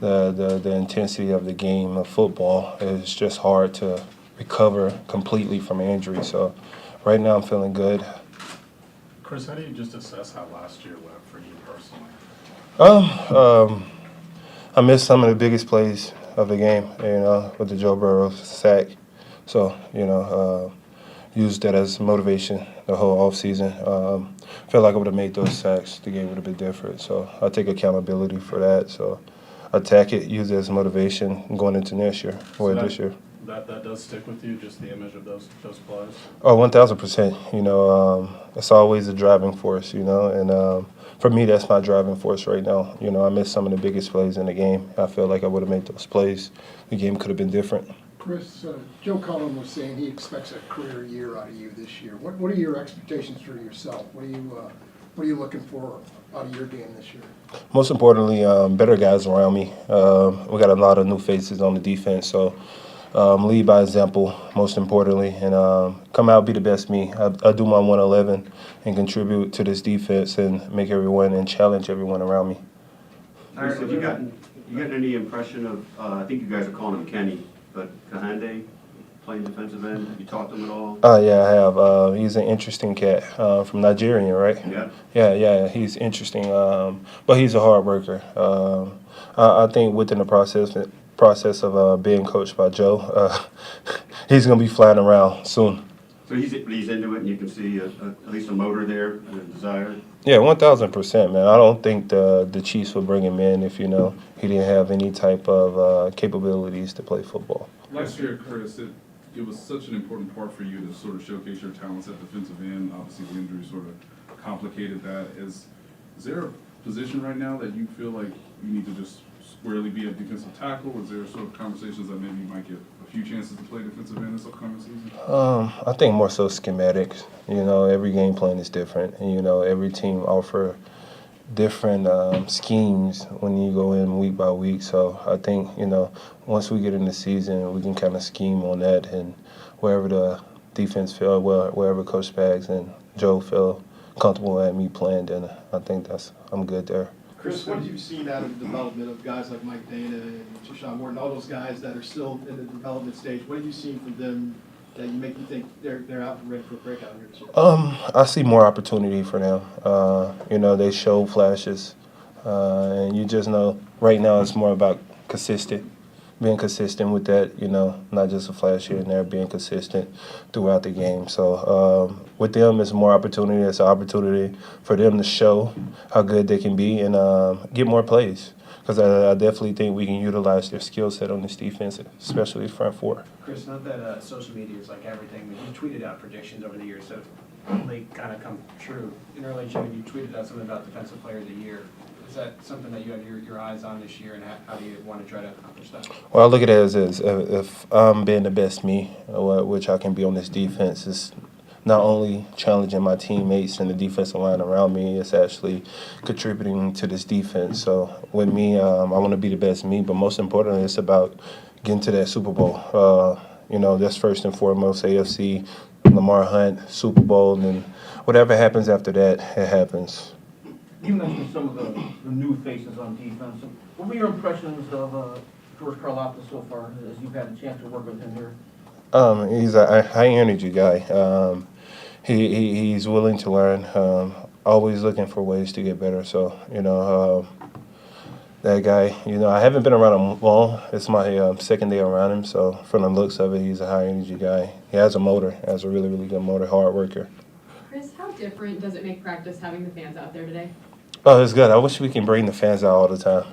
the intensity of the game of football. It's just hard to recover completely from an injury. So right now I'm feeling good. Chris, how do you just assess how last year went for you personally? I missed some of the biggest plays of the game, with the Joe Burrow sack. So, used that as motivation the whole offseason. Felt like I would have made those sacks, the game would have been different. So I take accountability for that. So attack it, use it as motivation going into next year or this year. That does stick with you, just the image of those plays? Oh, 1,000%. It's always a driving force, and for me, that's my driving force right now. I missed some of the biggest plays in the game. I feel like I would have made those plays. The game could have been different. Chris, Joe Cullen was saying he expects a career year out of you this year. What are your expectations for yourself? What are you looking for out of your game this year? Most importantly, better guys around me. We got a lot of new faces on the defense, so lead by example, most importantly, and come out, be the best me. I do my 111 and contribute to this defense and make everyone and challenge everyone around me. Chris, have you gotten any impression of, I think you guys are calling him Kenny, but Kahande playing defensive end? Have you talked to him at all? Yeah, I have. He's an interesting cat from Nigeria, right? Yeah. Yeah, he's interesting, but he's a hard worker. I think within the process of being coached by Joe, he's going to be flying around soon. So he's into it, and you can see at least a motor there and a desire? Yeah, 1,000%, man. I don't think the Chiefs would bring him in if, he didn't have any type of capabilities to play football. Last year, Chris, it was such an important part for you to sort of showcase your talents at defensive end. Obviously, the injury sort of complicated that. Is there a position right now that you feel like you need to just squarely be a defensive tackle? Or is there sort of conversations that maybe you might get a few chances to play defensive end this upcoming season? I think more so schematics. Every game plan is different, and every team offer different schemes when you go in week by week. So I think once we get in the season, we can kind of scheme on that, and wherever the defense feel, wherever Coach Spags and Joe feel comfortable at me playing, then I think I'm good there. Chris, what have you seen out of the development of guys like Mike Dana and Tashon Morton, all those guys that are still in the development stage? What have you seen from them that make you think they're out and ready for a breakout here this year? I see more opportunity for them. They show flashes, and you just know right now it's more about being consistent with that. Not just a flash here and there, being consistent throughout the game. So with them, it's more opportunity. It's an opportunity for them to show how good they can be and get more plays. Because I definitely think we can utilize their skill set on this defense, especially front four. Chris, not that social media is like everything, but you tweeted out predictions over the years that they kind of come true. In early June, you tweeted out something about Defensive Player of the Year. Is that something that you have your eyes on this year, and how do you want to try to accomplish that? Well, I look at it as if I'm being the best me, which I can be on this defense, is not only challenging my teammates and the defensive line around me, it's actually contributing to this defense. So with me, I want to be the best me, but most importantly, it's about getting to that Super Bowl. That's first and foremost, AFC, Lamar Hunt, Super Bowl, and then whatever happens after that, it happens. You mentioned some of the new faces on defense. What were your impressions of George Karlaftis so far, as you've had a chance to work with him here? He's a high energy guy. He's willing to learn, always looking for ways to get better. So, that guy, I haven't been around him long. It's my second day around him. So from the looks of it, he's a high energy guy. He has a motor, has a really, really good motor, hard worker. Chris, how different does it make practice having the fans out there today? Oh, it's good. I wish we can bring the fans out all the time.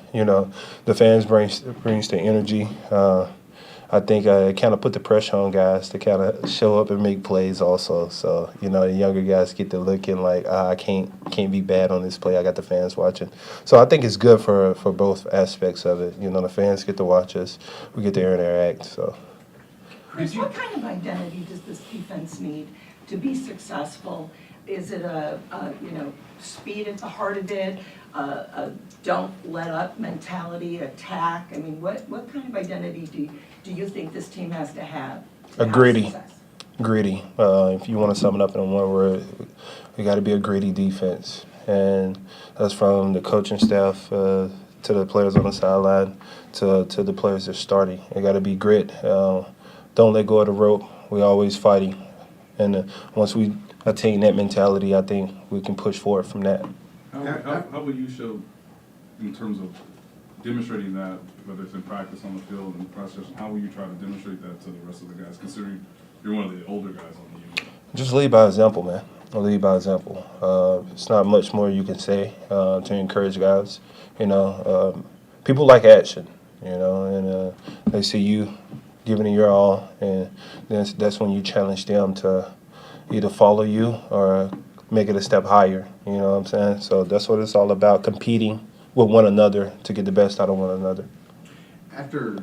The fans brings the energy. I think it kind of put the pressure on guys to kind of show up and make plays also. So, the younger guys get to looking like, I can't be bad on this play. I got the fans watching. So I think it's good for both aspects of it. The fans get to watch us. We get to interact. So. Chris, what kind of identity does this defense need to be successful? Is it a speed at the heart of it, a don't let up mentality, attack? I mean, what kind of identity do you think this team has to have? Gritty. If you want to sum it up in one word, we got to be a gritty defense. And that's from the coaching staff to to the players on the sideline, to the players that's starting. It got to be grit. Don't let go of the rope. We're always fighting. And once we attain that mentality, I think we can push forward from that. How will you show, in terms of demonstrating that, whether it's in practice, on the field, and process, how will you try to demonstrate that to the rest of the guys, considering you're one of the older guys on the unit? Just lead by example, man. Lead by example. It's not much more you can say to encourage guys. You know, people like action, you know, and they see you giving it your all, and that's when you challenge them to either follow you or make it a step higher, you know what I'm saying? So that's what it's all about, competing with one another to get the best out of one another. After,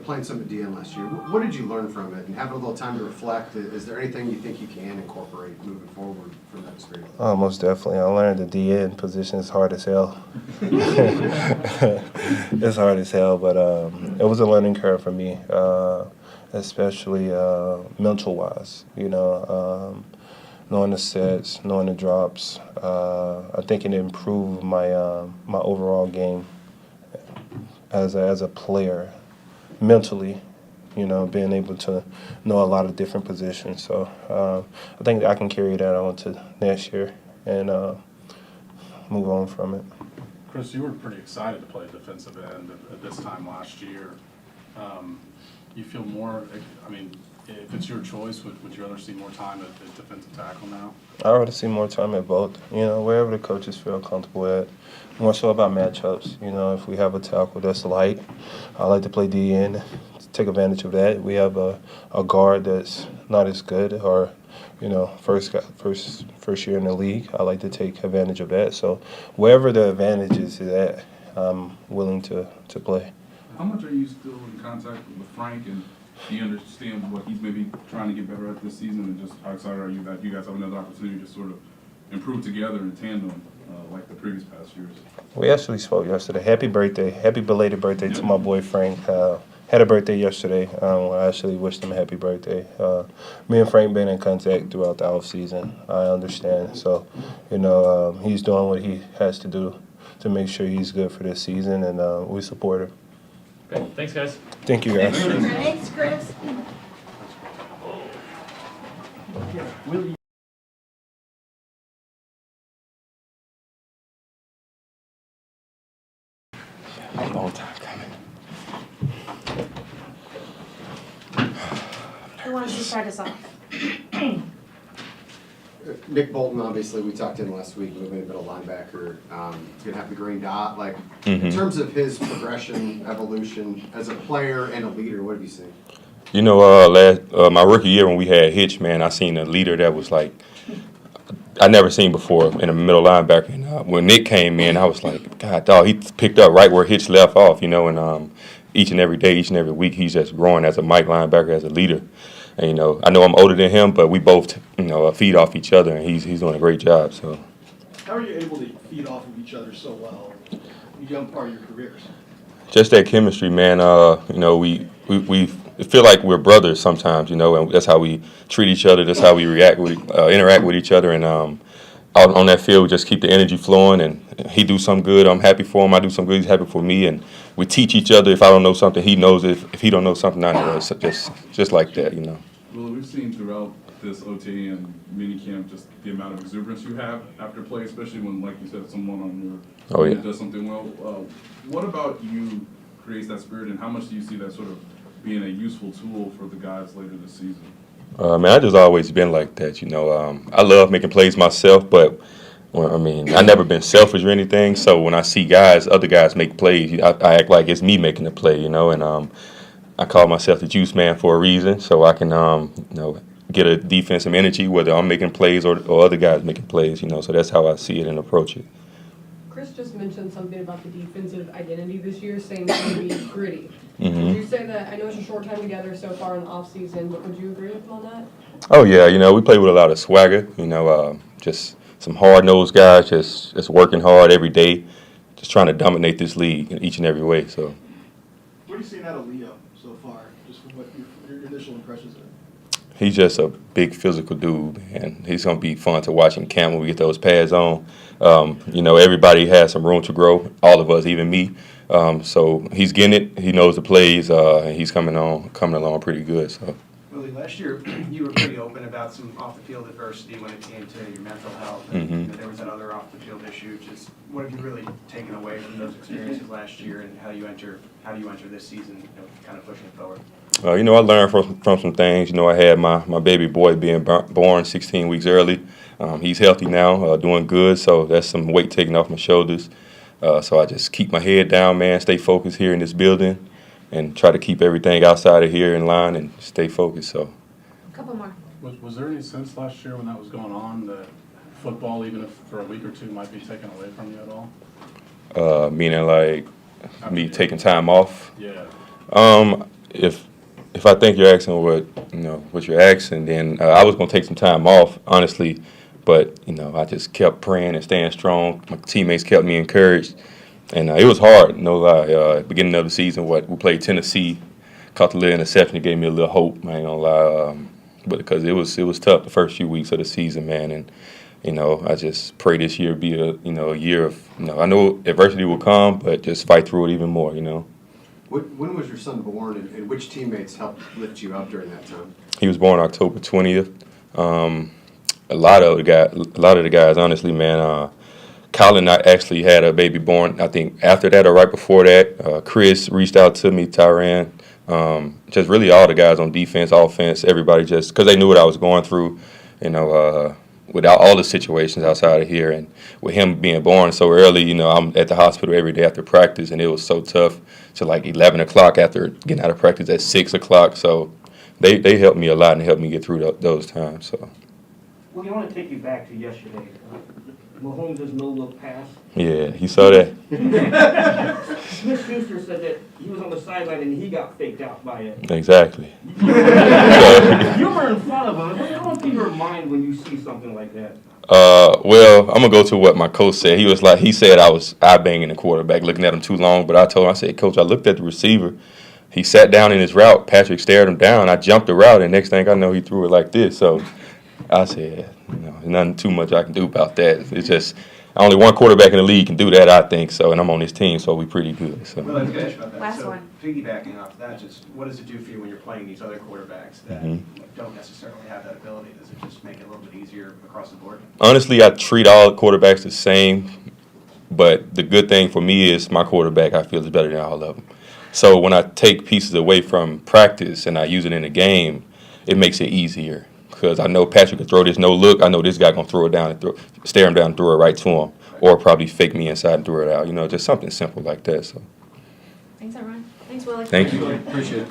playing some at DN last year, what did you learn from it? And having a little time to reflect, is there anything you think you can incorporate moving forward from that experience? Oh, most definitely. I learned the DN position is hard as hell. It's hard as hell, but it was a learning curve for me, especially mental-wise, knowing the sets, knowing the drops. I think it improved my my overall game as a player, mentally, being able to know a lot of different positions. So I think I can carry that on to next year and move on from it. Chris, you were pretty excited to play defensive end at this time last year. You feel more, if it's your choice, would you rather see more time at defensive tackle now? I'd rather see more time at both, wherever the coaches feel comfortable at. More so about matchups. If we have a tackle that's light, I like to play DN, take advantage of that. We have a guard that's not as good or, first year in the league. I like to take advantage of that. So wherever the advantage is at, I'm willing to play. How much are you still in contact with Frank, and do you understand what he's maybe trying to get better at this season, and just how excited are you that you guys have another opportunity to sort of improve together in tandem like the previous past years? We actually spoke yesterday. Happy birthday. Happy belated birthday to my boy Frank. Had a birthday yesterday. I actually wished him a happy birthday. Me and Frank been in contact throughout the off season. I understand. So, he's doing what he has to do to make sure he's good for this season, and we support him. Okay, thanks, guys. Thank you, guys. Thanks, Chris. Long time coming. Who wants to start us off? Nick Bolton, obviously, we talked to him last week, moving a bit of linebacker. He's going to have the green dot. In terms of his progression, evolution, as a player and a leader, what have you seen? My rookie year when we had Hitch, man, I seen a leader that was like, I never seen before in a middle linebacker. And when Nick came in, I was like, God, dog, he picked up right where Hitch left off, and each and every day, each and every week, he's just growing as a Mike linebacker, as a leader. And, I know I'm older than him, but we both, feed off each other, and he's doing a great job. So, How are you able to feed off of each other so well in the young part of your careers? just that chemistry, man. We feel like we're brothers sometimes, and that's how we treat each other. That's how we interact with each other, and out on that field, we just keep the energy flowing. And he do something good, I'm happy for him. I do something good, he's happy for me. And we teach each other. If I don't know something, he knows it. If he don't know something, I know it. So just like that, Well, we've seen throughout this OT and minicamp just the amount of exuberance you have after play, especially when, like you said, someone on your unit does something well. What about you creates that spirit, and how much do you see that sort of being a useful tool for the guys later this season? Man, I just always been like that, I love making plays myself, but I never been selfish or anything. So when I see other guys make plays, I act like it's me making the play, and I call myself the juice man for a reason, so I can get a defensive energy, whether I'm making plays or other guys making plays, so that's how I see it and approach it. Chris just mentioned something about the defensive identity this year, saying it's going to be gritty. Mm-hmm. Would you say that, I know it's a short time together so far in the off-season, but would you agree with him on that? Oh, yeah, we play with a lot of swagger, just some hard-nosed guys, just working hard every day, just trying to dominate this league in each and every way. So, What are you seeing out of Leo so far, just from what your initial impressions are? He's just a big physical dude, and he's gonna be fun to watch in camp when we get those pads on. Everybody has some room to grow. All of us, even me. So he's getting it. He knows the plays, and he's coming along pretty good. So. Willie, last year, you were pretty open about some off-the-field adversity when it came to your mental health. And there was that other off-the-field issue. Just what have you really taken away from those experiences last year, and how do you enter this season, kind of pushing it forward? I learned from some things. I had my baby boy being born 16 weeks early. He's healthy now, doing good. So that's some weight taken off my shoulders. So I just keep my head down, man, stay focused here in this building, and try to keep everything outside of here in line and stay focused. So. Couple more. Was there any sense last year when that was going on that football, even if for a week or two, might be taken away from you at all? Meaning like me taking time off. Yeah. If I think you're asking what you're asking, then I was gonna take some time off, honestly. But I just kept praying and staying strong. My teammates kept me encouraged, and it was hard. No lie. Beginning of the season, we played Tennessee, caught the little interception. It gave me a little hope. I ain't gonna lie. But because it was tough the first few weeks of the season, man, and I just pray this year be a year of I know adversity will come, but just fight through it even more. When was your son born, and which teammates helped lift you up during that time? He was born October 20th. A lot of the guys, honestly, man. Colin actually had a baby born, I think, after that or right before that. Chris reached out to me, Tyran. Just really all the guys on defense, offense, everybody just because they knew what I was going through, without all the situations outside of here. And with him being born so early, I'm at the hospital every day after practice, and it was so tough to like 11 o'clock after getting out of practice at 6 o'clock. So they helped me a lot and helped me get through those times. So. Well, I want to take you back to yesterday. Mahomes' no-look pass. Yeah, you saw that. Smith Schuster said that he was on the sideline and he got faked out by it. Exactly. You were in front of him. What's going through your mind when you see something like that? Well, I'm gonna go to what my coach said. He said I was eye-banging the quarterback, looking at him too long. But I said, Coach, I looked at the receiver. He sat down in his route. Patrick stared him down. I jumped the route, and next thing I know, he threw it like this. So I said, there's nothing too much I can do about that. It's just only one quarterback in the league can do that, I think. So, and I'm on this team, so we're pretty good. So. Well, let's finish about that. Last So, one. piggybacking off that, just what does it do for you when you're playing these other quarterbacks that don't necessarily have that ability? Does it just make it a little bit easier across the board? Honestly, I treat all quarterbacks the same, but the good thing for me is my quarterback, I feel, is better than all of them. So when I take pieces away from practice and I use it in the game, it makes it easier. Because I know Patrick can throw this no look. I know this guy gonna throw it down and stare him down and throw it right to him, or probably fake me inside and throw it out. Just something simple like that. So. Thanks, everyone. Thanks, Willie. Thank you. Appreciate it.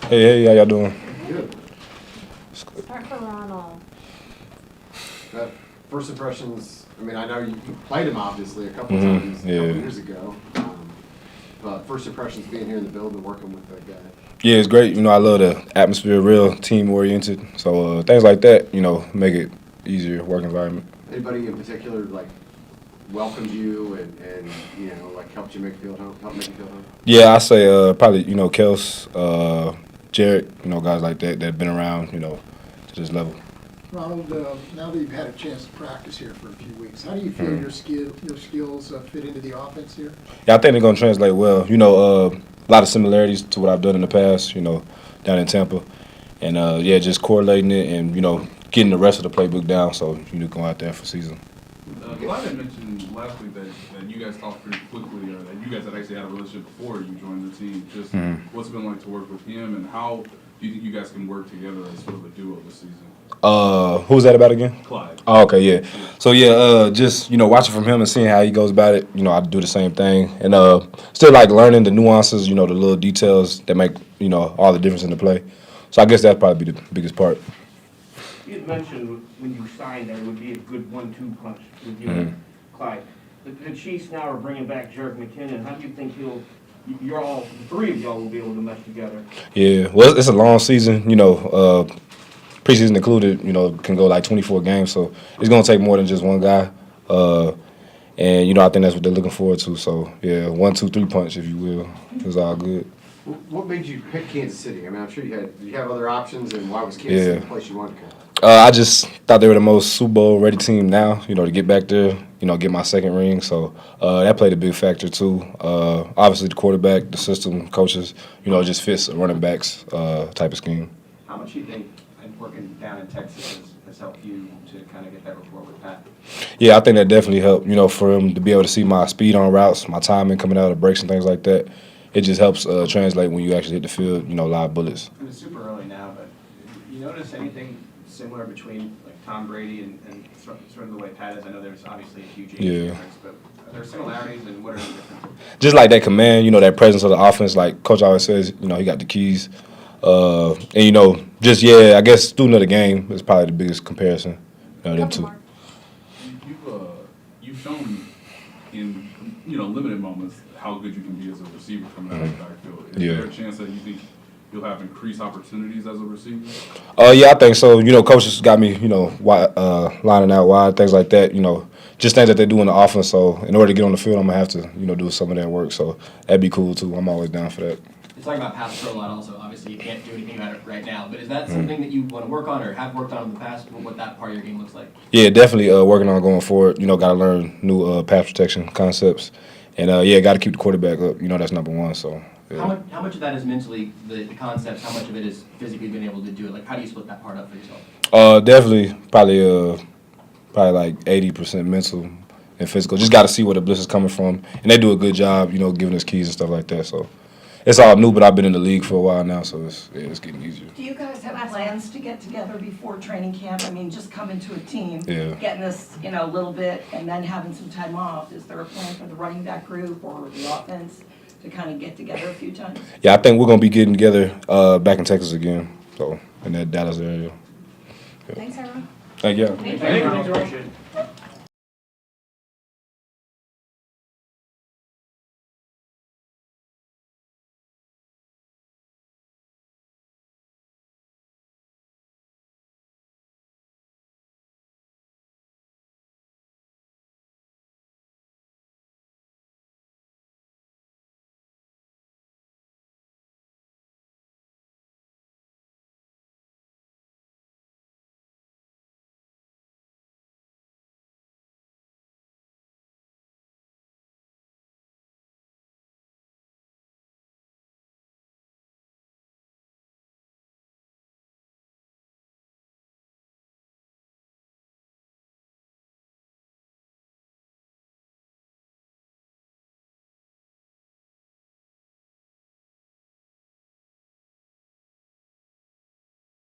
Hey, how y'all doing? Good. Start for Ronald. First impressions, I mean, I know you played him obviously a couple Mhm, times, a yeah. couple years ago. But first impressions being here in the building, working with that guy. Yeah, it's great. I love the atmosphere, real team oriented. So things like that, make it easier work environment. Anybody in particular, like, welcomed you and like, helped make you feel home? Yeah, I say probably, Kels, Jared, guys like that that have been around, to this level. Ronald, now that you've had a chance to practice here for a few weeks, how do you feel your skills fit into the offense here? Yeah, I think they're going to translate well. A lot of similarities to what I've done in the past, down in Tampa. And, just correlating it and, getting the rest of the playbook down so you go out there for season. Clyde had mentioned last week that you guys talked pretty quickly, or that you guys had actually had a relationship before you joined the team. Just what's it been like to work with him, and how do you think you guys can work together as sort of a duo this season? Who's that about again? Clyde. Oh, okay, yeah. So just watching from him and seeing how he goes about it. I do the same thing, and still like learning the nuances. The little details that make all the difference in the play. So I guess that'd probably be the biggest part. You had mentioned when you signed there would be a good 1-2 punch with you and Clyde. The Chiefs now are bringing back Jerick McKinnon. How do you think the three of y'all will be able to mesh together? Yeah, well, it's a long season. Preseason included. Can go like 24 games, so it's gonna take more than just one guy. And I think that's what they're looking forward to. So yeah, 1-2-3 punch, if you will, is all good. What made you pick Kansas City? I mean, I'm sure did you have other options, and why was Kansas City the place you wanted to go? I just thought they were the most Super Bowl ready team now, to get back there, get my second ring. So that played a big factor too. Obviously the quarterback, the system, coaches, just fits a running backs type of scheme. How much do you think working down in Texas has helped you to kind of get that rapport with Pat? Yeah, I think that definitely helped, for him to be able to see my speed on routes, my timing coming out of breaks and things like that. It just helps translate when you actually hit the field, live bullets. And it's super early now, but you notice anything similar between like Tom Brady and sort of the way Pat is? I know there's obviously a huge age difference, but are there similarities, and what are the differences? Just like that command, that presence of the offense. Like Coach always says, he got the keys. And I guess student of the game is probably the biggest comparison. Them two. You've shown in limited moments how good you can be as a receiver coming out of the backfield. Is there a chance that you think you'll have increased opportunities as a receiver? Yeah, I think so. Coaches got me, lining out wide, things like that. Just things that they do in the offense. So in order to get on the field, I'm gonna have to, do some of that work. So that'd be cool too. I'm always down for that. You're talking about pass pro a lot also. Obviously, you can't do anything about it right now. But is that something that you want to work on or have worked on in the past? What that part of your game looks like? Yeah, definitely working on going forward. Got to learn new pass protection concepts. And, got to keep the quarterback up. That's number one. So. Yeah. How much of that is mentally the concepts? How much of it is physically being able to do it? Like, how do you split that part up for yourself? Definitely, probably like 80% mental and physical. Just got to see where the blitz is coming from, and they do a good job, giving us keys and stuff like that. So it's all new, but I've been in the league for a while now, so it's getting easier. Do you guys have plans to get together before training camp? I mean, just coming to a team, getting this, a little bit, and then having some time off. Is there a plan for the running back group or the offense to kind of get together a few times? Yeah, I think we're gonna be getting together back in Texas again, so in that Dallas area. Thanks, everyone. Thank you. Thank you.